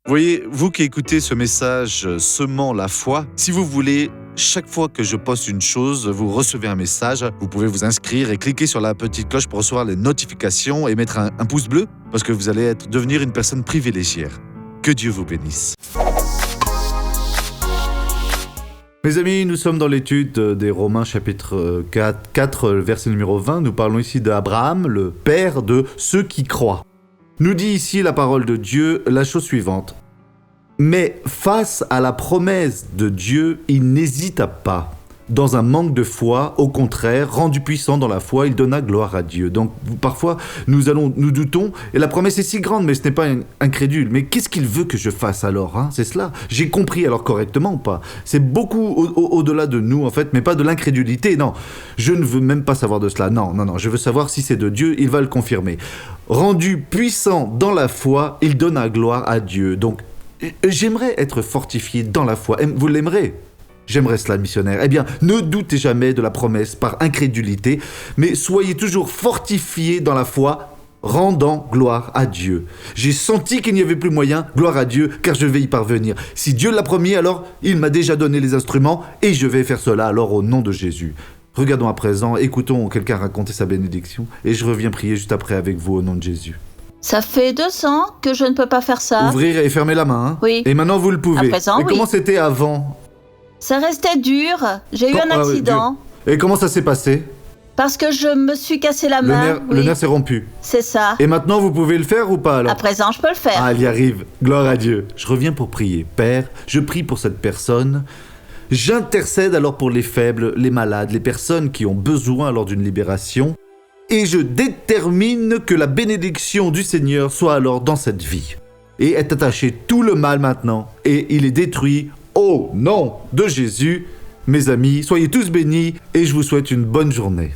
Vous voyez, vous qui écoutez ce message semant la foi, si vous voulez, chaque fois que je poste une chose, vous recevez un message, vous pouvez vous inscrire et cliquer sur la petite cloche pour recevoir les notifications et mettre un pouce bleu parce que vous allez devenir une personne privilégiée. Que Dieu vous bénisse. Mes amis, nous sommes dans l'étude des Romains chapitre 4, verset numéro 20. Nous parlons ici d'Abraham, le père de ceux qui croient. Nous dit ici la parole de Dieu la chose suivante. Mais face à la promesse de Dieu, il n'hésita pas. Dans un manque de foi, au contraire, rendu puissant dans la foi, il donna gloire à Dieu. Donc parfois, nous doutons, et la promesse est si grande, mais ce n'est pas incrédule. Mais qu'est-ce qu'il veut que je fasse alors, C'est cela. J'ai compris alors correctement ou pas? C'est beaucoup au-delà de nous, en fait, mais pas de l'incrédulité, non. Je ne veux même pas savoir de cela, non. Je veux savoir si c'est de Dieu, il va le confirmer. Rendu puissant dans la foi, il donna gloire à Dieu. Donc, j'aimerais être fortifié dans la foi. Vous l'aimerez? J'aimerais cela, missionnaire. Eh bien, ne doutez jamais de la promesse par incrédulité, mais soyez toujours fortifiés dans la foi, rendant gloire à Dieu. J'ai senti qu'il n'y avait plus moyen, gloire à Dieu, car je vais y parvenir. Si Dieu l'a promis, alors il m'a déjà donné les instruments, et je vais faire cela alors au nom de Jésus. Regardons à présent, écoutons quelqu'un raconter sa bénédiction, et je reviens prier juste après avec vous au nom de Jésus. Ça fait 2 ans que je ne peux pas faire ça. Ouvrir et fermer la main, Oui. Et maintenant vous le pouvez. À présent, mais oui. comment c'était avant? Ça restait dur. J'ai eu un accident. Et comment ça s'est passé? Parce que je me suis cassé la main. Le nerf s'est rompu. C'est ça. Et maintenant, vous pouvez le faire ou pas alors? À présent, je peux le faire. Ah, elle y arrive. Gloire à Dieu. Je reviens pour prier. Père, je prie pour cette personne. J'intercède alors pour les faibles, les malades, les personnes qui ont besoin alors d'une libération. Et je détermine que la bénédiction du Seigneur soit alors dans cette vie. Et est attaché tout le mal maintenant. Et il est détruit au nom de Jésus. Mes amis, soyez tous bénis et je vous souhaite une bonne journée.